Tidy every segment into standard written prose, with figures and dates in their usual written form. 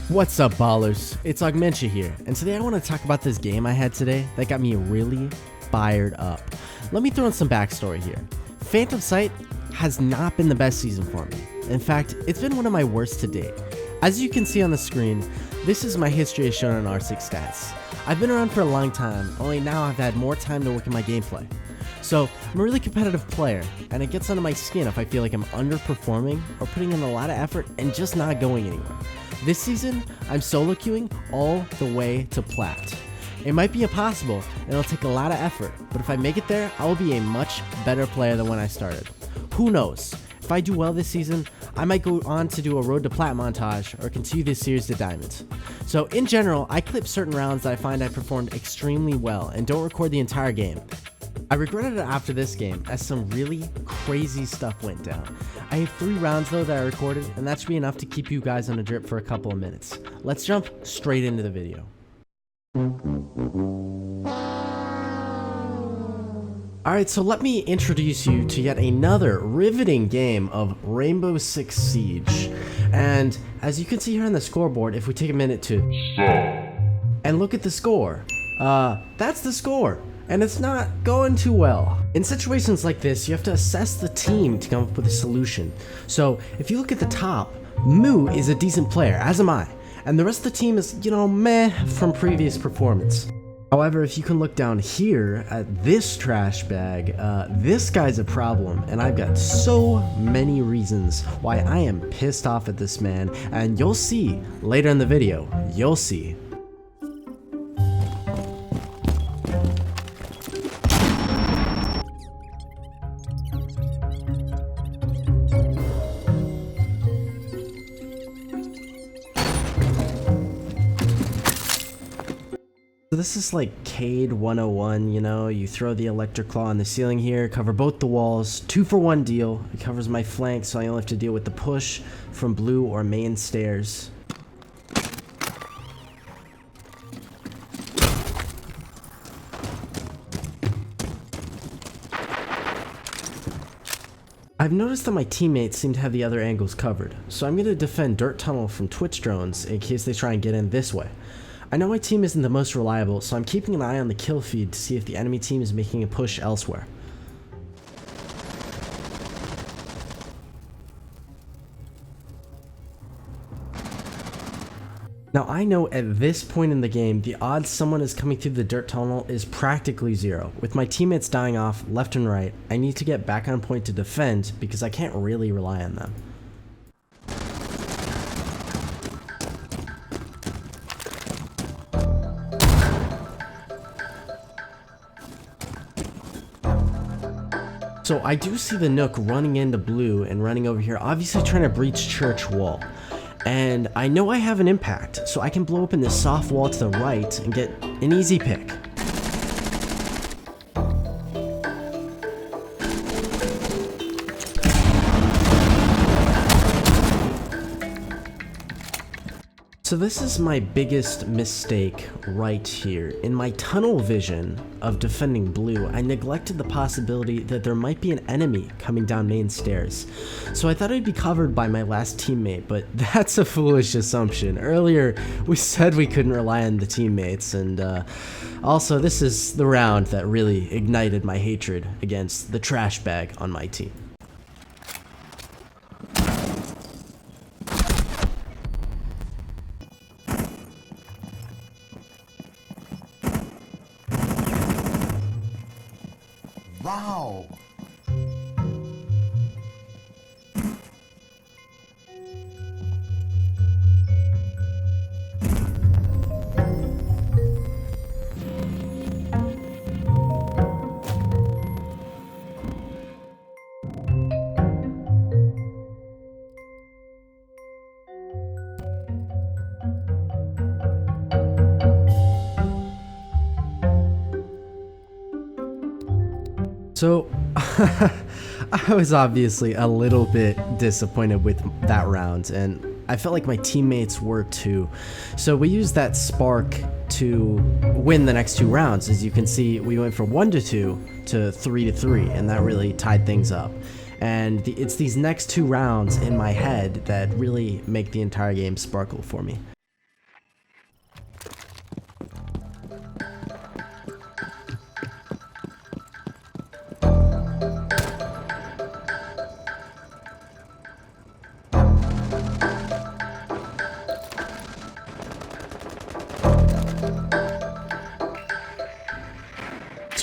What's up, ballers? It's Augmentia here, and today I want to talk about this game I had today that got me really fired up. Let me throw in some backstory here. Phantom Sight has not been the best season for me. In fact, it's been one of my worst to date. As you can see on the screen, this is my history as shown on R6 stats. I've been around for a long time, only now I've had more time to work in my gameplay. So, I'm a really competitive player, and it gets under my skin if I feel like I'm underperforming or putting in a lot of effort and just not going anywhere. This season, I'm solo queuing all the way to Plat. It might be impossible, and it'll take a lot of effort, but if I make it there, I will be a much better player than when I started. Who knows? If I do well this season, I might go on to do a Road to Plat montage or continue this series to Diamonds. So in general, I clip certain rounds that I find I performed extremely well and don't record the entire game. I regretted it after this game as some really crazy stuff went down. I have 3 rounds though that I recorded, and that should be enough to keep you guys on a drip for a couple of minutes. Let's jump straight into the video. Alright, so let me introduce you to yet another riveting game of Rainbow Six Siege. And as you can see here on the scoreboard, if we take a minute to and look at the score, that's the score. And it's not going too well. In situations like this, you have to assess the team to come up with a solution. So if you look at the top, Moo is a decent player, as am I. And the rest of the team is, meh from previous performance. However, if you can look down here at this trash bag, this guy's a problem, and I've got so many reasons why I am pissed off at this man, and you'll see later in the video, you'll see. So this is like Cade 101, you throw the electric claw on the ceiling here, cover both the walls, 2-for-1 deal. It covers my flank so I only have to deal with the push from blue or main stairs. I've noticed that my teammates seem to have the other angles covered, so I'm going to defend dirt tunnel from Twitch drones in case they try and get in this way. I know my team isn't the most reliable, so I'm keeping an eye on the kill feed to see if the enemy team is making a push elsewhere. Now I know at this point in the game, the odds someone is coming through the dirt tunnel is practically 0. With my teammates dying off left and right, I need to get back on point to defend because I can't really rely on them. So I do see the Nook running into blue and running over here, obviously trying to breach church wall. And I know I have an impact, so I can blow open this soft wall to the right and get an easy pick. So this is my biggest mistake right here. In my tunnel vision of defending blue, I neglected the possibility that there might be an enemy coming down main stairs. So I thought I'd be covered by my last teammate, but that's a foolish assumption. Earlier, we said we couldn't rely on the teammates, and also this is the round that really ignited my hatred against the trash bag on my team. Wow! So, I was obviously a little bit disappointed with that round, and I felt like my teammates were too. So we used that spark to win the next 2 rounds. As you can see, we went from 1-2 to 3-3, and that really tied things up. And it's these next 2 rounds in my head that really make the entire game sparkle for me.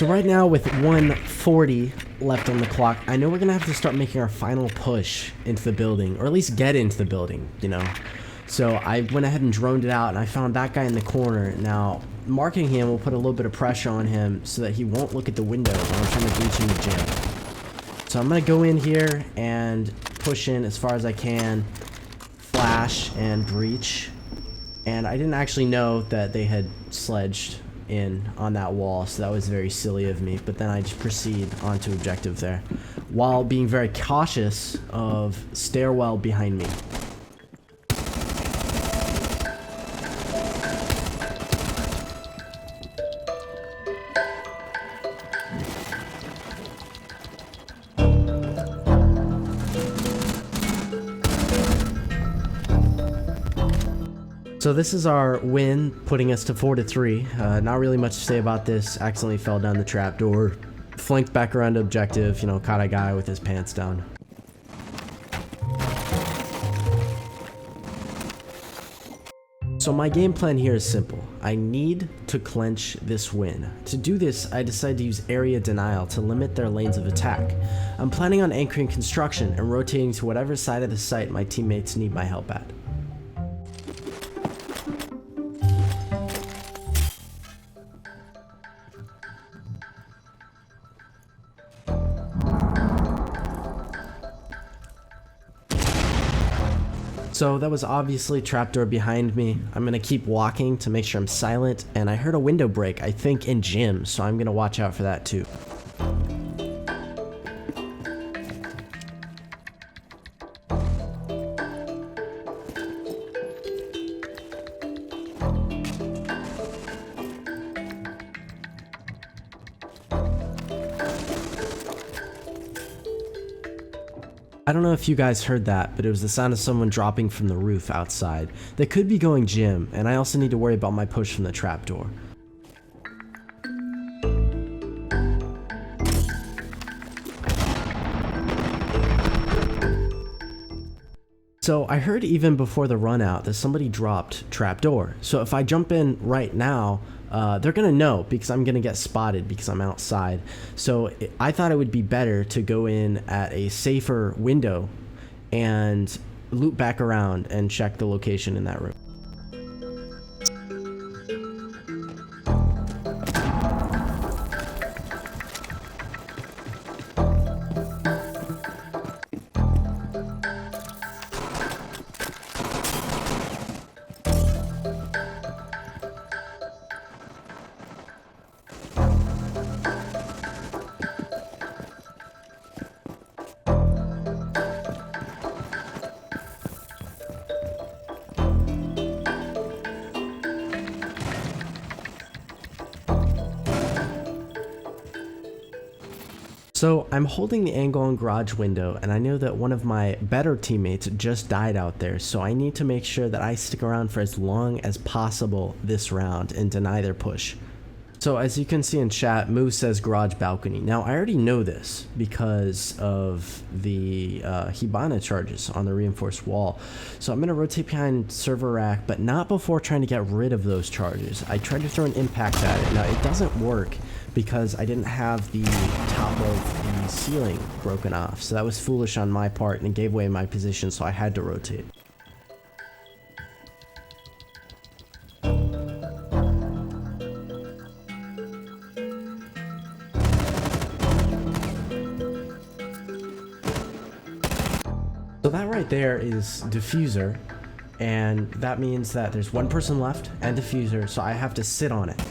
So right now with 1:40 left on the clock, I know we're gonna have to start making our final push into the building, or at least get into the building, you know. So I went ahead and droned it out, and I found that guy in the corner. Now, marking him will put a little bit of pressure on him so that he won't look at the window when I'm trying to breach in the gym. So I'm gonna go in here and push in as far as I can, flash and breach. And I didn't actually know that they had sledged in on that wall, so that was very silly of me. But then I just proceed onto objective there, while being very cautious of stairwell behind me. So this is our win, putting us to 4-3. Not really much to say about this. Accidentally fell down the trapdoor, flanked back around to objective, you know, caught a guy with his pants down. So my game plan here is simple. I need to clinch this win. To do this, I decided to use area denial to limit their lanes of attack. I'm planning on anchoring construction and rotating to whatever side of the site my teammates need my help at. So that was obviously trapdoor behind me. I'm gonna keep walking to make sure I'm silent, and I heard a window break, I think in gym, so I'm gonna watch out for that too. I don't know if you guys heard that, but it was the sound of someone dropping from the roof outside. They could be going gym, and I also need to worry about my push from the trapdoor. So I heard even before the run out that somebody dropped trapdoor. So if I jump in right now, they're gonna know because I'm gonna get spotted because I'm outside. So I thought it would be better to go in at a safer window and loop back around and check the location in that room. So I'm holding the angle on garage window, and I know that one of my better teammates just died out there, so I need to make sure that I stick around for as long as possible this round and deny their push. So as you can see in chat, Moo says garage balcony. Now I already know this because of the Hibana charges on the reinforced wall. So I'm going to rotate behind server rack, but not before trying to get rid of those charges. I tried to throw an impact at it. Now it doesn't work because I didn't have the top of the ceiling broken off. So that was foolish on my part and it gave away my position, so I had to rotate. So that right there is diffuser, and that means that there's one person left and diffuser, so I have to sit on it.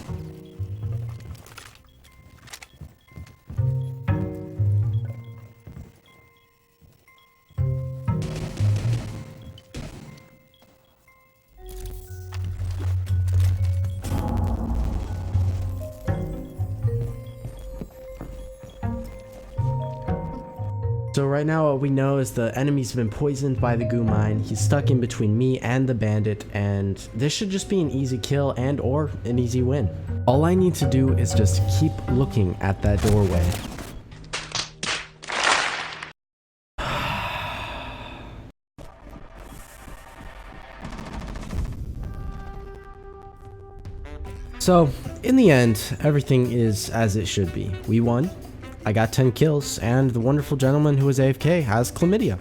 So right now what we know is the enemy's been poisoned by the goo mine. He's stuck in between me and the bandit, and this should just be an easy kill and or an easy win. All I need to do is just keep looking at that doorway. So In the end, everything is as it should be. We won, I got 10 kills, and the wonderful gentleman who was AFK has chlamydia.